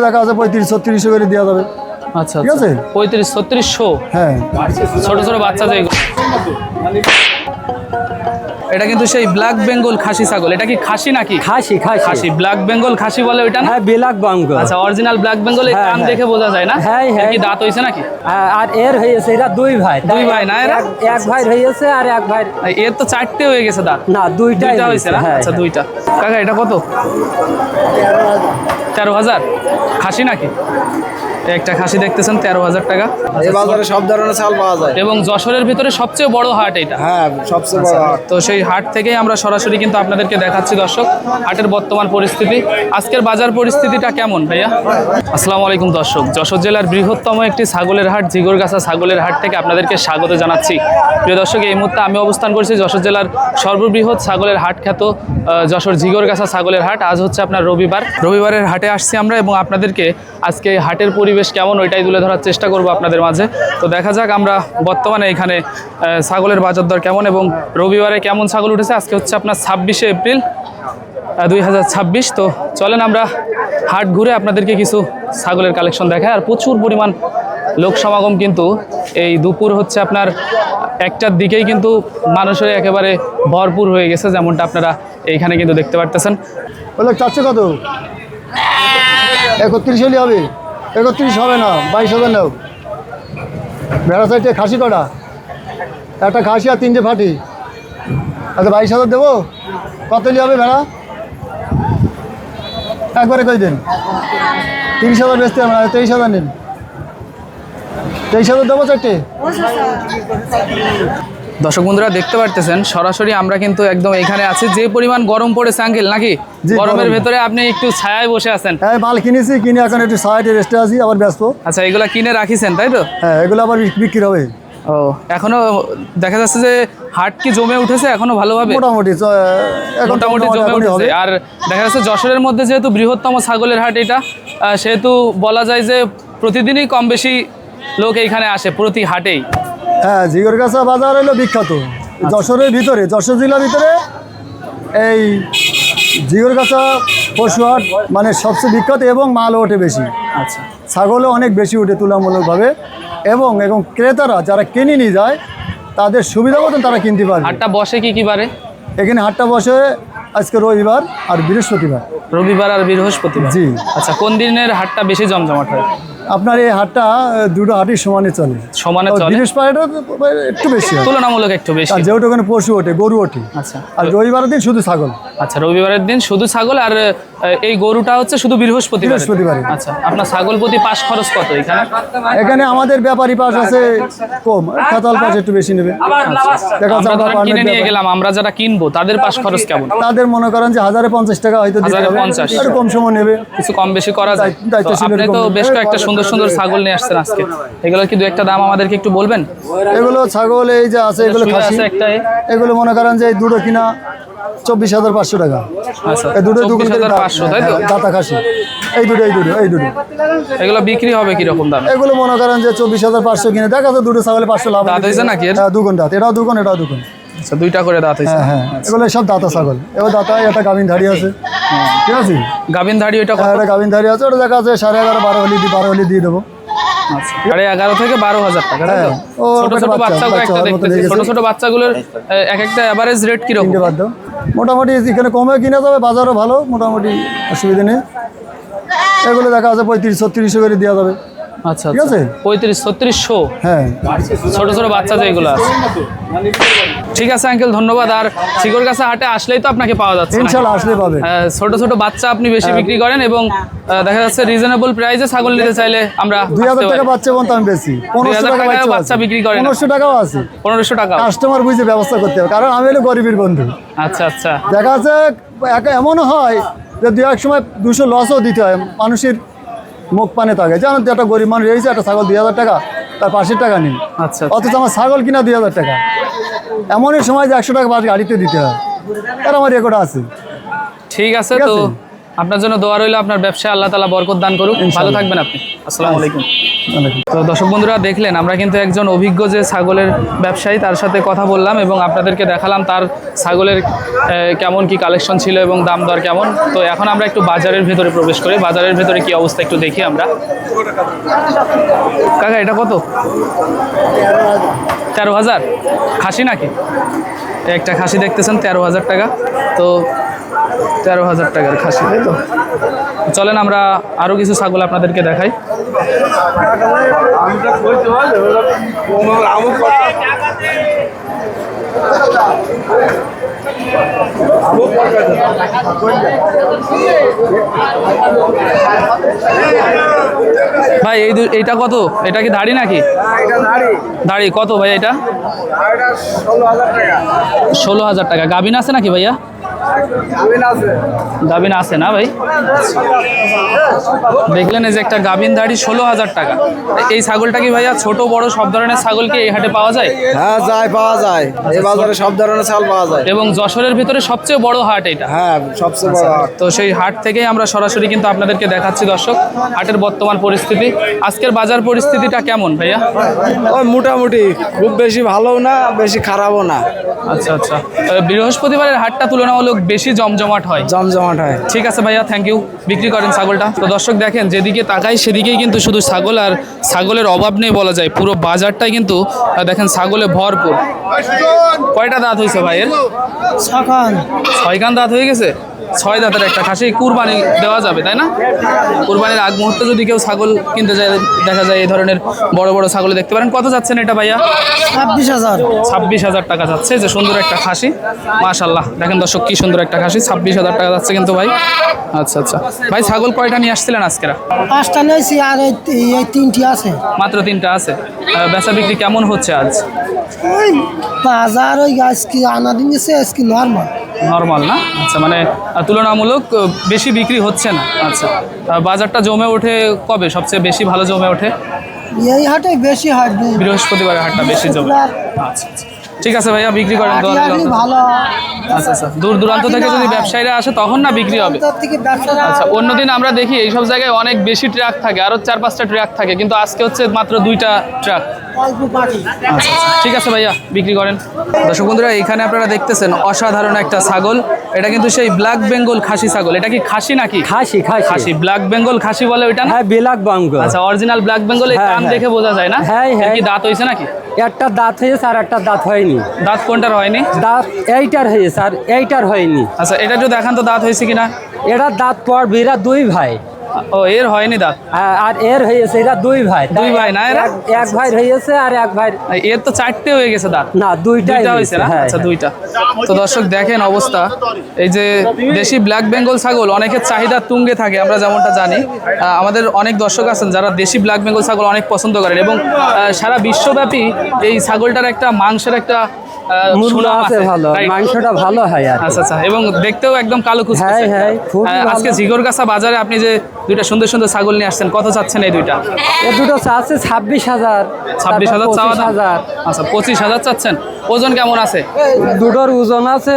দেখা আছে 35-36 করে দেওয়া যাবে। আচ্ছা ঠিক আছে 35-3600। হ্যাঁ ছোট ছোট বাচ্চা যেগুলো, এটা কিন্তু সেই ব্ল্যাক বেঙ্গল খাসি ছাগল। এটা কি খাসি নাকি? খাসি খাসি খাসি, ব্ল্যাক বেঙ্গল খাসি বলে ওইটা না? হ্যাঁ ব্ল্যাক বেঙ্গল। আচ্ছা, অরিজিনাল ব্ল্যাক বেঙ্গল। এই হ্যাঁ, কান হ্যাঁ। দেখে বোঝা যায় না? হ্যাঁ, হ্যাঁ। এর কি দাঁত হইছে নাকি? আর এর হয়েছে এরা দুই ভাই। দুই ভাই না এরা? এক ভাই হয়েছে আর এক ভাই এর তো 4টে হয়ে গেছে দাঁত। না দুইটা হয়েছে না? হ্যাঁ, আচ্ছা হ্যাঁ। দুইটা। কাকা এটা কত? 13,000। খাসি নাকি? একটা খাসি দেখতেছেন 13,000 টাকা। এই বাজারে সব ধরনের চাল পাওয়া যায়। এবং যশোরের ভিতরে সবচেয়ে বড় হাট এটা। হ্যাঁ, সবচেয়ে বড় হাট। তো সেই হাট থেকেই আমরা সরাসরি কিন্তু আপনাদেরকে দেখাচ্ছি দর্শক হাটের বর্তমান পরিস্থিতি। আজকের বাজার পরিস্থিতিটা কেমন ভাইয়া? আসসালামু আলাইকুম দর্শক, যশোর জেলার বৃহত্তম একটি ছাগলের হাট জিগরগাছা ছাগলের হাট থেকে আপনাদেরকে স্বাগত জানাচ্ছি। প্রিয় দর্শক, এই মুহূর্তে আমি অবস্থান করছি যশোর জেলার সর্ববৃহৎ ছাগলের হাট খ্যাত যশোর জিগরগাছা ছাগলের হাট। আজ হচ্ছে আপনার রবিবারের হাটে আসছি আমরা এবং আপনাদেরকে আজকে হাটের পরিবেশ কেমন ওইটাই তুলে ধরার চেষ্টা করব আপনাদের মাঝে। তো দেখা যাক আমরা বর্তমানে এখানে ছাগলের বাজার দর কেমন এবং রবিবারে কেমন ছাগল উঠেছে। আজকে হচ্ছে আপনার 26শে এপ্রিল 2026। তো চলেন আমরা হাট ঘুরে আপনাদেরকে কিছু ছাগলের কালেকশন দেখায়। আর প্রচুর পরিমাণ লোক সমাগম কিন্তু এই দুপুর হচ্ছে আপনার 1টার দিকেই কিন্তু মানুষের একেবারে ভরপুর হয়ে গেছে, যেমনটা আপনারা এইখানে কিন্তু দেখতে পারতেছেন। বলে চাচ্ছে কত? 31 হলে হবে। 31 হবে না, 22,000 নাও। ভেড়া সাইডে খাসি কটা? একটা খাসি আর 3টে ফাটি। আচ্ছা 22,000 দেবো। কত হলে হবে ভেড়া? একবারে কই দিন। 30,000 বেচতে আমরা 23,000 নিন। 23,000 দেবো 4টে। দর্শক বন্ধুরা দেখতে পারতেছেন সরাসরি আমরা কিন্তু একদম এখানে আছি। যে পরিমাণ গরম পড়েছে আঙ্কেল নাকি? জি, গরমের গরম। ভেতরে আপনি একটু ছায়ায় বসে আছেন। হ্যাঁ মাল কিনেছি, কিনে এখন একটু সাইডে রেস্টে আছি, আবার ব্যস্ত। আচ্ছা, এগুলা কিনে রাখিছেন তাই তো? হ্যাঁ এগুলো আবার বিক্রি হবে। ও, এখনো দেখা যাচ্ছে যে হাট কি জমে উঠেছে এখনো ভালোভাবে? মোটামুটি মোটামুটি জমে উঠেছে। আর দেখা যাচ্ছে যশোরের মধ্যে যেহেতু বৃহত্তম ছাগলের হাট এটা, সেহেতু বলা যায় যে প্রতিদিনই কম বেশি লোক এইখানে আসে প্রতি হাটেই। হ্যাঁ জিগরগাছা বাজার হলো বিখ্যাত যশোরের ভিতরে, যশোর জেলার ভিতরে এই জিগরগাছা পশুহাট মানে সবচেয়ে বিখ্যাত এবং মালও ওঠে বেশি। আচ্ছা, ছাগলও অনেক বেশি ওঠে তুলনামূলকভাবে এবং ক্রেতারা যারা কিনে নিয়ে যায় তাদের সুবিধা মতন তারা কিনতে পারে। হাটটা বসে কি বারে? এখানে হাটটা বসে আজকে রবিবার আর বৃহস্পতিবার। রবিবার আর বৃহস্পতিবার। জি। আচ্ছা, কোন দিনের হাটটা বেশি জমজমাট হয়? আপনার এই হাটটা দুটো হাটই সমানে চলে। সমানে চলে? বৃহস্পতিবার একটু বেশি হয়, তুলনামূলক একটু বেশি। আর যেহেতু ওখানে পশু ওঠে, গরু ওঠে। আচ্ছা, আর রবিবারের দিন শুধু ছাগল। আচ্ছা, রবিবারের দিন শুধু ছাগল আর এই গরুটা হচ্ছে শুধু বৃহস্পতিবার। আচ্ছা, আপনার ছাগল প্রতি পাশ খরচ কত এখানে? এখানে আমাদের ব্যাপারী পাশ আছে কম, খাতাল পাশ একটু বেশি নেবে। দেখা যাচ্ছে আমরা আমরা ধরেন কিনে নিয়ে গেলাম, আমরা যারা কিনবো তাদের পাশ খরচ কেমন? তাদের মনে করেন যে 1050 টাকা হয়তো দিতে হবে, 1050 একটু কম সময় নেবে। কিছু কম বেশি করা যায়। দায়িত্বশীল আপনি তো এরকম বেশ নেবে। কয়েকটা সুন্দর সুন্দর ছাগল নিয়ে আসছেন আজকে, এগুলোর কি দু একটা দাম আমাদেরকে একটু বলবেন? এগুলো ছাগল এই যে আছে এগুলো শুয়ে খাসি, আছে একটা এগুলো মনে করেন যে এই দুটো কিনা 24,500 টাকা। আচ্ছা, এই দুটো 24,500 তাই তো? দাতা খাসি, এই দুটো এগুলো বিক্রি হবে কিরকম দাম? এগুলো মনে করেন যে 24,500 কিনে দেখা যাচ্ছে দুটো ছাগলে 500 লাভ দাঁত হয়েছে নাকি এর? হ্যাঁ দুগুণ দাঁত, এটাও দুগুণ এটাও দুগুণ। আচ্ছা, দুইটা করে দাঁত হয়েছে। হ্যাঁ হ্যাঁ এগুলো সব দাতা ছাগল। এবার দাতা একটা গাভিন ধাড়ি আছে, ঠিক আছে? গাভিন ধাড়ি ওইটা হ্যাঁ একটা গাভিন ধাড়ি আছে, ওটা দেখা যাচ্ছে 11.5 12 হলে দিয়ে দেবো। আচ্ছা, 11.5 থেকে 12,000 টাকা তাই তো? হ্যাঁ, ও ছোট ছোট বাচ্চাগুলো একটা বাচ্চার মতো দেখতেছি, লেগেছে। ছোট ছোট বাচ্চাগুলোর এক একটা এভারেজ রেট কিরকম? কিনতে বাধ্য মোটামুটি এখানে কমে কিনা যাবে, বাজারও ভালো, মোটামুটি অসুবিধা নেই। এগুলো দেখা যাচ্ছে 35-36 করে দেওয়া যাবে। আচ্ছা, ঠিক আছে 35-3600। হ্যাঁ ছোট ছোট বাচ্চা যেগুলো আছে। ঠিক আছে আঙ্কেল, ধন্যবাদ। আর জিগরগাছা হাটে আসলেই তো আপনাকে পাওয়া যাচ্ছে নাকি? ইনশাল্লাহ আসলে পাবে। ছোট ছোট বাচ্চা আপনি বেশি বিক্রি করেন এবং দেখা যাচ্ছে রিজনেবল প্রাইসে ছাগল নিতে চাইলে আমরা 2000 টাকা বাচ্চা বলতে আমি বেশি 1500 টাকা বাচ্চা বিক্রি করেন? 1500 টাকাও আছে। 1500 টাকা? কাস্টমার বুঝে ব্যবস্থা করতে হবে, কারণ আমি হলো গরিবের বন্ধু। আচ্ছা আচ্ছা, দেখা যাচ্ছে এমনও হয় যে দু এক সময় 200 লসও দিতে হয়, মানুষের মুখ পানে থাকে। জানেন তো একটা গরিব মানুষ রয়েছে, একটা ছাগল 2000 টাকা, তার 500 টাকা নিন। আচ্ছা, অথচ আমার ছাগল কিনা 2000 টাকা। এমনই সময় যে 100 টাকা বাস গাড়িতে দিতে হয়, তার আমার রেকর্ড আছে। ঠিক আছে। তো আপনার জন্য দোয়া রইল, আপনার ব্যবসায় আল্লাহ তাআলা বরকত দান করুক। ভালো থাকবেন আপনি। আসসালামু আলাইকুম। তো দর্শক বন্ধুরা দেখলেন, আমরা কিন্তু একজন অভিজ্ঞ যে ছাগলের ব্যবসায়ী তার সাথে কথা বললাম এবং আপনাদেরকে দেখালাম তার ছাগলের কেমন কি কালেকশন ছিল এবং দাম দর কেমন। তো এখন আমরা একটু বাজারের ভেতরে প্রবেশ করি, বাজারের ভেতরে কি অবস্থা একটু দেখি আমরা। কাকা এটা কত? 13,000 খাসি নাকি? একটা খাসি দেখতেছেন 13,000 টাকা। তো 13,000 টাকার খাসি, তাই তো? চলেন আমরা আরও কিছু ছাগল আপনাদেরকে দেখাই। ভাই এইটা কত? এটা কি দাড়ি নাকি? দাড়ি কত ভাই এটা? 16,000 টাকা। গাভিন আছে নাকি ভাইয়া? গাভিন আছে না ভাই? দেখলেন এই যে একটা গাভিন দাড়ি 16,000 টাকা। এই ছাগলটা কি ভাইয়া ছোট বড় সব ধরনের ছাগল কি এই হাটে পাওয়া যায়? হ্যাঁ যায়, পাওয়া যায়। এই বাজারে সব ধরনের ছাগল পাওয়া যায়। এবং যশোরের ভিতরে সবচেয়ে বড় হাট এটা। হ্যাঁ, সবচেয়ে বড় হাট। তো সেই হাট থেকেই আমরা সরাসরি কিন্তু আপনাদেরকে দেখাচ্ছি দর্শক হাটের বর্তমান পরিস্থিতি। আজকের বাজার পরিস্থিতিটা কেমন ভাইয়া? ওই মোটামুটি, খুব বেশি ভালোও না, বেশি খারাপও না। আচ্ছা আচ্ছা, বৃহস্পতিবারের হাটটা তুলনামূলক বেশি জমজমাট হয়। জমজমাট হয়। ঠিক আছে ভাইয়া, থ্যাংক ইউ। বিক্রি করেন ছাগলটা। তো দর্শক দেখেন, যেদিকে তাকাই সেদিকেই কিন্তু শুধু ছাগল, আর ছাগলের অভাব নেই বলা যায়। পুরো বাজারটাই কিন্তু দেখেন ছাগলে ভরপুর। কয়টা দাঁত হয়েছে ভাইয়ের? 6 কান দাঁত হয়ে গেছে। 6 দাঁতের একটা খাসি কুরবানি দেওয়া যাবে, তাই না? কুরবানির আগ মুহূর্তে যদি কেউ ছাগল কিনতে যায়, দেখা যায় এই ধরনের বড় বড় ছাগল দেখতে পারেন। কত যাচ্ছেন এটা ভাইয়া? 26,000। 26,000 টাকা যাচ্ছে। যে সুন্দর একটা খাসি, মাশাআল্লাহ। দেখেন দর্শক কি সুন্দর একটা খাসি, 26,000 টাকা যাচ্ছে কিন্তু ভাই। আচ্ছা আচ্ছা ভাই, ছাগল কয়টা নিয়ে আসছিলেন আজকেরা? 5টা নিয়েছি আর এই 3টি আছে। মাত্র 3টা আছে। বেচা বিক্রি কেমন হচ্ছে আজ? ওই বাজার ওই আজকে আনা দিন গেছে, আজকে নর্মাল। নর্মাল না? আচ্ছা, মানে তুলনামূলক বেশি বিক্রি হচ্ছে না। আচ্ছা, বাজারটা জমে ওঠে কবে? সবচেয়ে বেশি ভালো জমে ওঠে এই হাটে বেশি হয়। বৃহস্পতিবারের হাটটা বেশি জমে। আচ্ছা আচ্ছা, ঠিক আছে ভাইয়া, বিক্রি করেন। ভালো। আচ্ছা আচ্ছা, দূর দূরান্ত থেকে যদি ব্যবসায়ীরা আসে তখন না বিক্রি হবে। আচ্ছা, অন্যদিন আমরা দেখি এইসব জায়গায় অনেক বেশি ট্রাক থাকে, আরো 4-5টা ট্রাক থাকে, কিন্তু আজকে হচ্ছে মাত্র 2টা ট্রাক। আচ্ছা আচ্ছা, ঠিক আছে ভাইয়া, বিক্রি করেন। দর্শক বন্ধুরা, এখানে আপনারা দেখতেছেন অসাধারণ একটা ছাগল। এটা কিন্তু সেই ব্ল্যাক বেঙ্গল খাসি ছাগল। এটা কি খাসি নাকি? খাসি খাসি খাসি, ব্ল্যাক বেঙ্গল খাসি বলে ওইটা না? হ্যাঁ, ব্ল্যাক বেঙ্গল। আচ্ছা, অরিজিনাল ব্ল্যাক বেঙ্গল। এই হ্যাঁ, কান হ্যাঁ। দেখে বোঝা যায় না? হ্যাঁ, হ্যাঁ। এর কি দাঁত হয়েছে নাকি? একটা দাঁত হয়েছে আর একটা দাঁত হয়নি। দাঁত কোনটার হয়নি? দাঁত এইটার হয়েছে আর এইটার হয়নি। আচ্ছা, এটা একটু দেখান তো দাঁত হয়েছে কিনা। এরা দাঁত পড়বে, এরা 2 ভাই। ও, এর হয়নি দাঁত? আর এর হয়েছে, এরা 2 ভাই। 2 ভাই না এরা? এক ভাই হয়েছে আর এক ভাই। এর তো 4টে হয়ে গেছে দাঁত। না, 2টাই হয়েছে না? হ্যাঁ, আচ্ছা, 2টা। তো দর্শক দেখেন অবস্থা। এই যে দেশি ব্ল্যাক বেঙ্গল ছাগল অনেকের চাহিদা তুঙ্গে থাকে, আমরা যেমনটা জানি। আমাদের অনেক দর্শক আছেন যারা দেশি ব্ল্যাক বেঙ্গল ছাগল অনেক পছন্দ করেন, এবং সারা বিশ্বব্যাপী এই ছাগলটার একটা মাংসের একটা মূল্য সুনাম আছে ভালো, right? মাংসটা ভালো হয় আর। আচ্ছা আচ্ছা, এবং দেখতেও একদম কালো কুচকুচে। হ্যাঁ, হ্যাঁ, খুবই ভালো। আজকে ঝিগরগাছা বাজারে আপনি যে 2টা সুন্দর সুন্দর ছাগল নিয়ে আসছেন, কত চাচ্ছেন এই 2টা? এ দুটো আছে 26,000। 26,000 চাওয়া দাম? 25,000। আচ্ছা, 25,000 চাচ্ছেন। ওজন কেমন আছে? দুটোর ওজন আছে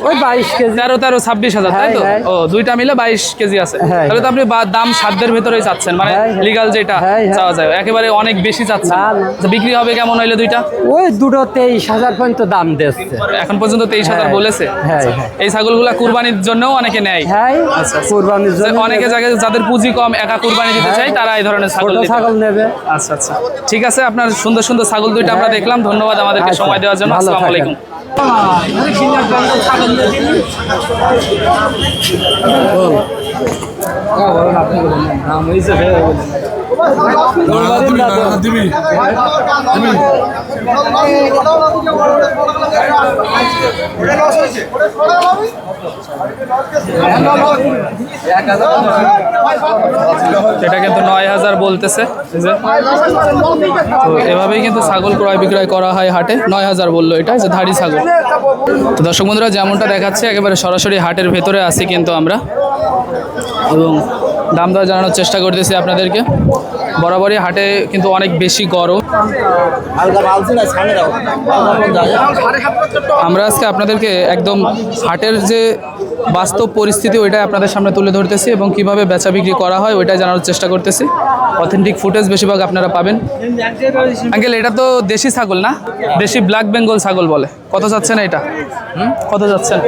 ওই 22 কেজি। 13, 26,000, তাই তো? হ্যাঁ, ও, 2টা মিলে 22 কেজি আছে। হ্যাঁ, তাহলে তো আপনি দাম সাধ্যের ভেতরেই চাচ্ছেন, মানে হ্যাঁ, হ্যাঁ। লিগাল যেটা হ্যাঁ, হ্যাঁ। চাওয়া যায়, একেবারে অনেক বেশি চাচ্ছেন। না, না। আচ্ছা, বিক্রি হবে কেমন হইলে 2টা? ওই দুটো 23,000 পর্যন্ত দাম দিচ্ছে। এখন পর্যন্ত 23,000 হ্যাঁ, বলেছে। হ্যাঁ, আচ্ছা, হ্যাঁ। এই ছাগলগুলা কুরবানির জন্যও অনেকে নেয়। হ্যাঁ, আচ্ছা, আচ্ছা। কুরবানির জন্য অনেকে জায়গায় যাদের পুঁজি কম, একা কুরবানি দিতে চায়, তারা এই ধরনের ছাগল ছোট নিতে ছাগল পারে। নেবে। আচ্ছা আচ্ছা, ঠিক আছে। আপনার সুন্দর সুন্দর ছাগল 2টা আমরা দেখলাম। ধন্যবাদ আমাদেরকে আচ্ছা, সময় দেওয়ার জন্য। ভালো আসসালামু থাকেন। আলাইকুম। এটা কিন্তু 9,000 বলতেছে। এই যে, তো এভাবেই কিন্তু ছাগল ক্রয় বিক্রয় করা হয় হাটে। 9,000 বললো, এটা যে ধাড়ি ছাগল। তো দর্শক বন্ধুরা, যেমনটা দেখাচ্ছে একেবারে সরাসরি হাটের ভেতরে আছি কিন্তু আমরা, এবং দাম দর জানানোর চেষ্টা করতেছি আপনাদেরকে। বরাবরই হাটে কিন্তু অনেক বেশি গরম। আমরা আজকে আপনাদেরকে একদম হাটের যে বাস্তব পরিস্থিতি ওইটাই আপনাদের সামনে তুলে ধরতেছি এবং কিভাবে বেচা বিক্রি করা হয় ওইটাই জানার চেষ্টা করতেছি। অথেন্টিক ফুটেজ বেশিরভাগ আপনারা পাবেন। আঙ্কেল এটা তো দেশি ছাগল না, দেশি ব্ল্যাক বেঙ্গল ছাগল বলে, কত যাচ্ছেন এটা? কত যাচ্ছেন?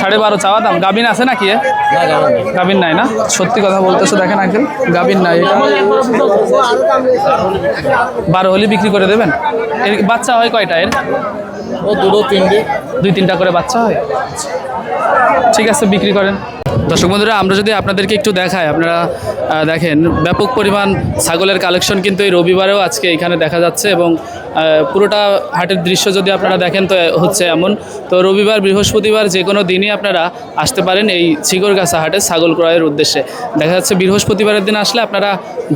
12.5 চাওয়া দাম। গাবিন আছে নাকি? গাবিন নাই না? সত্যি কথা বলতেছে, দেখেন আঙ্কেল গাবিন নাই। এটা 12 হলে বিক্রি করে দেবেন। এর বাচ্চা হয় কয়টা এর? ও 2-3টা করে বাচ্চা হয়। ঠিক আছে, বিক্রি করেন। দর্শক বন্ধুরা, আমরা যদি আপনাদেরকে একটু দেখাই, আপনারা দেখেন ব্যাপক পরিমাণ ছাগলের কালেকশন কিন্তু এই রবিবারেও আজকে এখানে দেখা যাচ্ছে এবং পুরোটা হাটের দৃশ্য যদি আপনারা দেখেন তো হচ্ছে এমন। তো রবিবার, বৃহস্পতিবার যে কোনো দিনই আপনারা আসতে পারেন এই ঝিগরগাছা হাটে ছাগল ক্রয়ের উদ্দেশ্যে। দেখা যাচ্ছে বৃহস্পতিবারের দিন আসলে আপনারা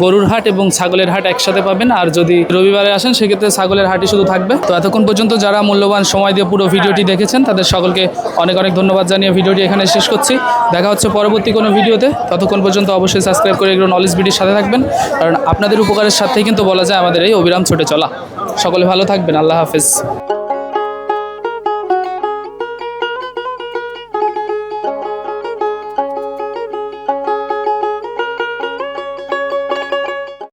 গরুর হাট এবং ছাগলের হাট একসাথে পাবেন, আর যদি রবিবারে আসেন সেক্ষেত্রে ছাগলের হাটই শুধু থাকবে। তো এতক্ষণ পর্যন্ত যারা মূল্যবান সময় দিয়ে পুরো ভিডিওটি দেখেছেন তাদের সকলকে অনেক অনেক ধন্যবাদ জানিয়ে ভিডিওটি এখানে শেষ করছি। দেখা হচ্ছে পরবর্তী কোনো ভিডিওতে। ততক্ষণ পর্যন্ত অবশ্যই সাবস্ক্রাইব করে এগুলো নলেজ ভিডিওর সাথে থাকবেন, কারণ আপনাদের উপকারের সাথেই কিন্তু বলা যায় আমাদের এই অবিরাম ছুটে চলা। সকলে ভালো থাকবেন। আল্লাহ হাফেজ।